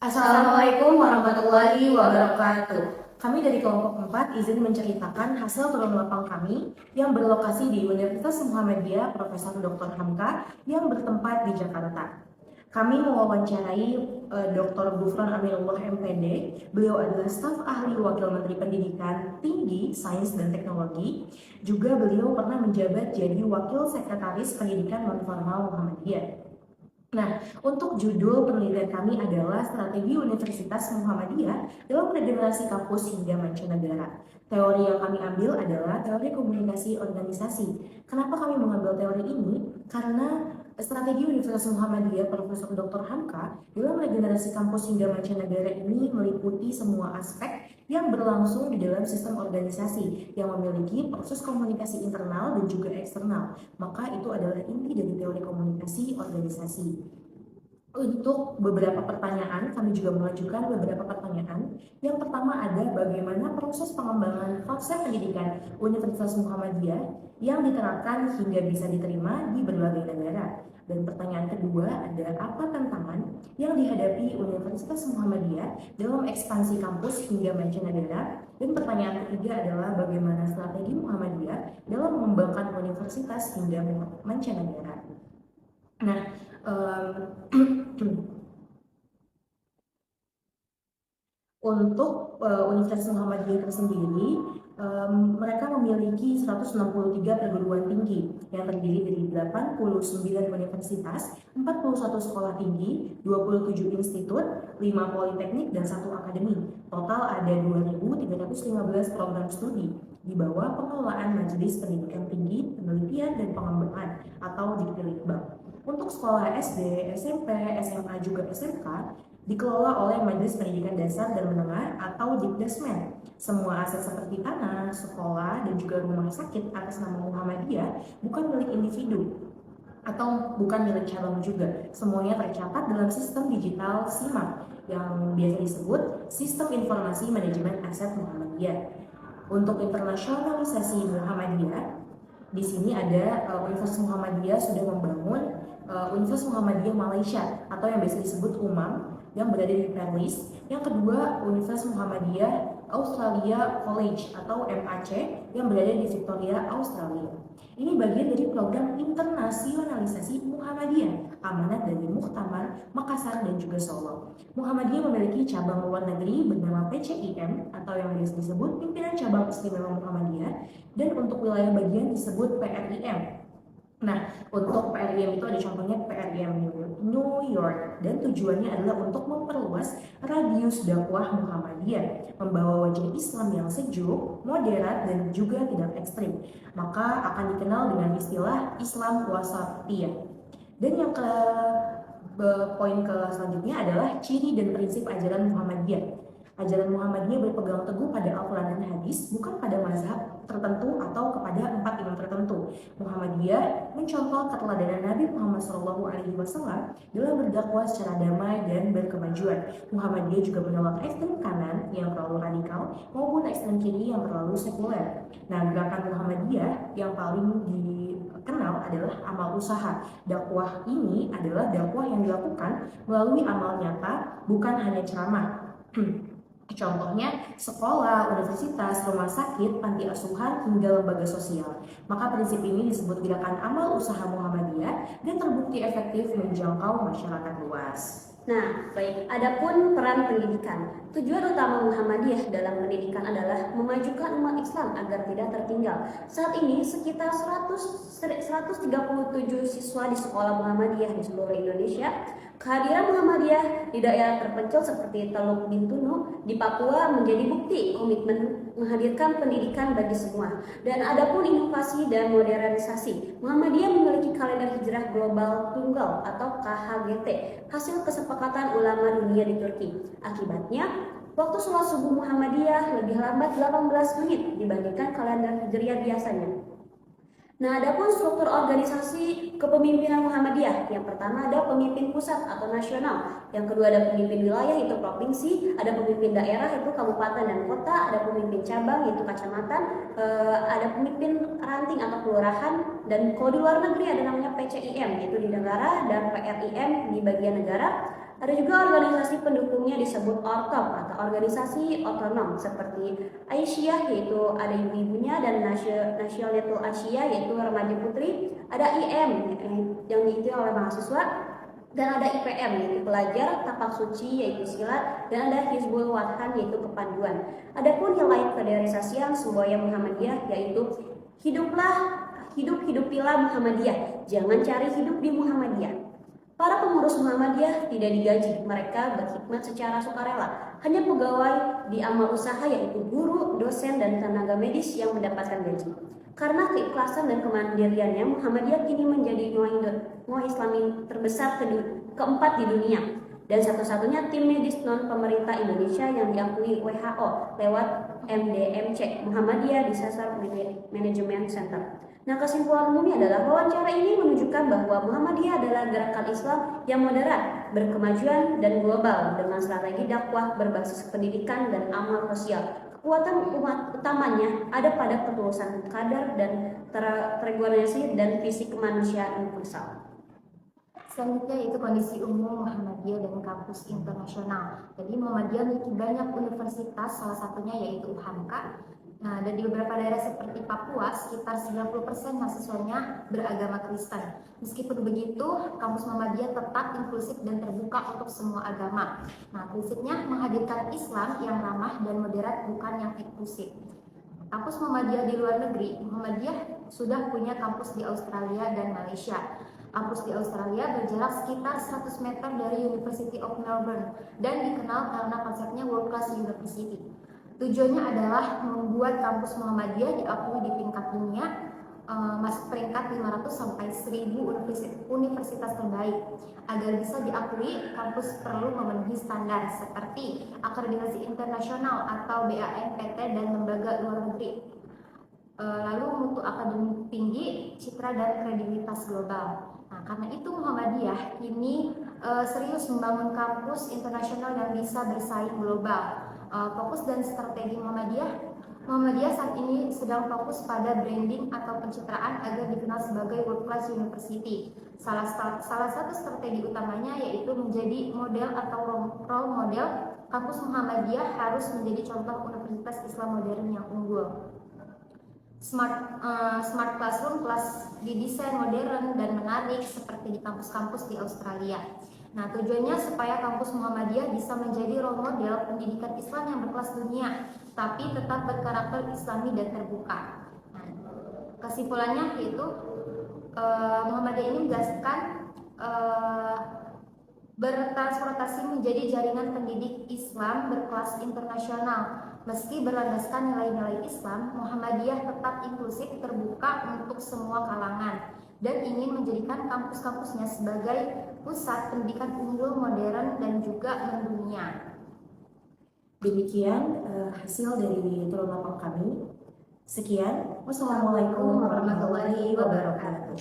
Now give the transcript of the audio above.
Assalamualaikum warahmatullahi wabarakatuh. Kami dari kelompok 4 izin menceritakan hasil turun lapang kami yang berlokasi di Universitas Muhammadiyah Profesor Dr. Hamka yang bertempat di Jakarta. Kami mewawancarai Dr. Gufron Aminullah MPD. Beliau adalah staf ahli Wakil Menteri Pendidikan Tinggi, Sains dan Teknologi. Juga beliau pernah menjabat jadi Wakil Sekretaris Pendidikan Non-Formal Muhammadiyah. Nah, untuk judul penelitian kami adalah Strategi Universitas Muhammadiyah dalam Regenerasi Kampus hingga Mancanegara. Teori yang kami ambil adalah teori komunikasi organisasi. Kenapa kami mengambil teori ini? Karena strategi Universitas Muhammadiyah Profesor Dr. Hamka dalam regenerasi kampus hingga mancanegara ini meliputi semua aspek yang berlangsung di dalam sistem organisasi yang memiliki proses komunikasi internal dan juga eksternal. Maka itu adalah inti dari teori komunikasi organisasi. Untuk beberapa pertanyaan, kami juga mengajukan beberapa pertanyaan. Yang pertama ada bagaimana proses pengembangan konsep pendidikan Universitas Muhammadiyah yang diterapkan hingga bisa diterima di berbagai negara. Dan pertanyaan kedua ada apa tantangan yang dihadapi Universitas Muhammadiyah dalam ekspansi kampus hingga mancanegara. Dan pertanyaan ketiga adalah bagaimana strategi Muhammadiyah dalam mengembangkan universitas hingga mancanegara. Nah, untuk Universitas Muhammadiyah tersendiri, mereka memiliki 163 perguruan tinggi yang terdiri dari 89 universitas, 41 sekolah tinggi, 27 institut, 5 politeknik, dan 1 akademi. Total ada 2.315 program studi di bawah pengelolaan Majelis Pendidikan Tinggi, Penelitian, dan Pengembangan atau Diktilitbang. Untuk sekolah SD, SMP, SMA, juga SMK dikelola oleh Majelis Pendidikan Dasar dan Menengah atau Dikdasmen. Semua aset seperti tanah, sekolah, dan juga rumah sakit atas nama Muhammadiyah bukan milik individu atau bukan milik cabang juga. Semuanya tercatat dalam sistem digital SIMAP yang biasa disebut Sistem Informasi Manajemen Aset Muhammadiyah. Untuk internasionalisasi Muhammadiyah, di sini ada Universitas Muhammadiyah sudah membangun Universitas Muhammadiyah Malaysia atau yang biasa disebut UMAM yang berada di Perlis. Yang kedua, Universitas Muhammadiyah Australia College atau MAC yang berada di Victoria, Australia. Ini bagian dari program internasionalisasi Muhammadiyah, amanat dari Muktamar, Makassar, dan juga Solo. Muhammadiyah memiliki cabang luar negeri bernama PCIM atau yang biasa disebut Pimpinan Cabang Istimewa Muhammadiyah, dan untuk wilayah bagian disebut PRIM. Nah, untuk PRIM itu ada contohnya PRIM New York, dan tujuannya adalah untuk memperluas radius dakwah Muhammadiyah, membawa wajah Islam yang sejuk, moderat, dan juga tidak ekstrim. Maka akan dikenal dengan istilah Islam wasatiyah. Dan yang poin selanjutnya adalah ciri dan prinsip ajaran Muhammadiyah. Ajaran Muhammadiyah berpegang teguh pada Al-Quran dan Hadis, bukan pada mazhab tertentu atau kepada 4 imam tertentu. Muhammadiyah mencontoh keteladanan Nabi Muhammad SAW dalam berdakwah secara damai dan berkemajuan. Muhammadiyah juga menolak ekstrem kanan yang terlalu radikal maupun ekstrem kiri yang terlalu sekuler. Nah, gerakan Muhammadiyah yang paling dikenal adalah amal usaha. Dakwah ini adalah dakwah yang dilakukan melalui amal nyata, bukan hanya ceramah. Contohnya sekolah, universitas, rumah sakit, panti asuhan, hingga lembaga sosial. Maka prinsip ini disebut gerakan amal usaha Muhammadiyah dan terbukti efektif menjangkau masyarakat luas. Nah, baik, adapun peran pendidikan. Tujuan utama Muhammadiyah dalam pendidikan adalah memajukan umat Islam agar tidak tertinggal. Saat ini sekitar 137 siswa di sekolah Muhammadiyah di seluruh Indonesia. Kehadiran Muhammadiyah di daerah terpencil seperti Teluk Bintulu di Papua menjadi bukti komitmen menghadirkan pendidikan bagi semua. Dan adapun inovasi dan modernisasi, Muhammadiyah memiliki kalender hijrah global tunggal atau KHGT, hasil kesepakatan ulama dunia di Turki. Akibatnya, waktu sholat subuh Muhammadiyah lebih lambat 18 menit dibandingkan kalender hijriah biasanya. Nah, adapun struktur organisasi kepemimpinan Muhammadiyah, yang pertama ada pemimpin pusat atau nasional, yang kedua ada pemimpin wilayah yaitu provinsi, ada pemimpin daerah yaitu kabupaten dan kota, ada pemimpin cabang yaitu kecamatan, ada pemimpin ranting atau kelurahan, dan kalau di luar negeri ada namanya PCIM yaitu di negara, dan PRIM di bagian negara. Ada juga organisasi pendukungnya disebut ortom atau organisasi otonom seperti Aisyah yaitu ada ibu-ibunya, dan Nasionatul Asia yaitu remaja putri, ada IM yang diikuti oleh mahasiswa, dan ada IPM yaitu pelajar, tapak suci yaitu silat, dan ada Hizbul Wathan yaitu kepanduan. Adapun nilai kaderisasian Semboyan Muhammadiyah yaitu hidupilah Muhammadiyah, jangan cari hidup di Muhammadiyah. Para pengurus Muhammadiyah tidak digaji, mereka berkhidmat secara sukarela. Hanya pegawai di amal usaha yaitu guru, dosen, dan tenaga medis yang mendapatkan gaji. Karena keikhlasan dan kemandiriannya, Muhammadiyah kini menjadi Noah Islami terbesar keempat di dunia dan satu-satunya tim medis non pemerintah Indonesia yang diakui WHO lewat MDMC, Muhammadiyah Disaster Management Center. Nah, kesimpulan umumnya adalah wawancara ini menunjukkan bahwa Muhammadiyah adalah gerakan Islam yang moderat, berkemajuan, dan global dengan strategi dakwah berbasis pendidikan dan amal sosial. Kekuatan umat utamanya ada pada ketulusan kadar dan terregulasi dan visi kemanusiaan universal. Selanjutnya yaitu kondisi umum Muhammadiyah dan kampus internasional. Jadi Muhammadiyah memiliki banyak universitas, salah satunya yaitu UHAMKA. Nah, dan di beberapa daerah seperti Papua, sekitar 90% mahasiswanya beragama Kristen. Meskipun begitu, kampus Muhammadiyah tetap inklusif dan terbuka untuk semua agama. Nah, prinsipnya menghadirkan Islam yang ramah dan moderat, bukan yang eksklusif. Kampus Muhammadiyah di luar negeri, Muhammadiyah sudah punya kampus di Australia dan Malaysia. Kampus di Australia berjarak sekitar 100 meter dari University of Melbourne dan dikenal karena konsepnya World Class University. Tujuannya adalah membuat kampus Muhammadiyah diakui di tingkat dunia, masuk peringkat 500 sampai 1000 universitas terbaik. Agar bisa diakui, kampus perlu memenuhi standar seperti akreditasi internasional atau BANPT dan lembaga luar negeri. Lalu mutu akademik tinggi, citra dan kredibilitas global. Nah, karena itu Muhammadiyah kini serius membangun kampus internasional yang bisa bersaing global. Fokus dan strategi Muhammadiyah saat ini sedang fokus pada branding atau pencitraan agar dikenal sebagai World Class University. Salah satu strategi utamanya yaitu menjadi model atau role model. Kampus Muhammadiyah harus menjadi contoh universitas Islam modern yang unggul. Smart classroom, kelas didesain modern dan menarik seperti di kampus-kampus di Australia. Nah, tujuannya supaya kampus Muhammadiyah bisa menjadi role model pendidikan Islam yang berkelas dunia, tapi tetap berkarakter Islami dan terbuka. Nah, kesimpulannya yaitu Muhammadiyah ini menjelaskan bertransportasi menjadi jaringan pendidik Islam berkelas internasional. Meski berlandaskan nilai-nilai Islam, Muhammadiyah tetap inklusif, terbuka untuk semua kalangan, dan ingin menjadikan kampus-kampusnya sebagai pusat pendidikan unggul, modern, dan juga mendunia. Demikian hasil dari turun lapangan kami. Sekian, wassalamualaikum warahmatullahi wabarakatuh.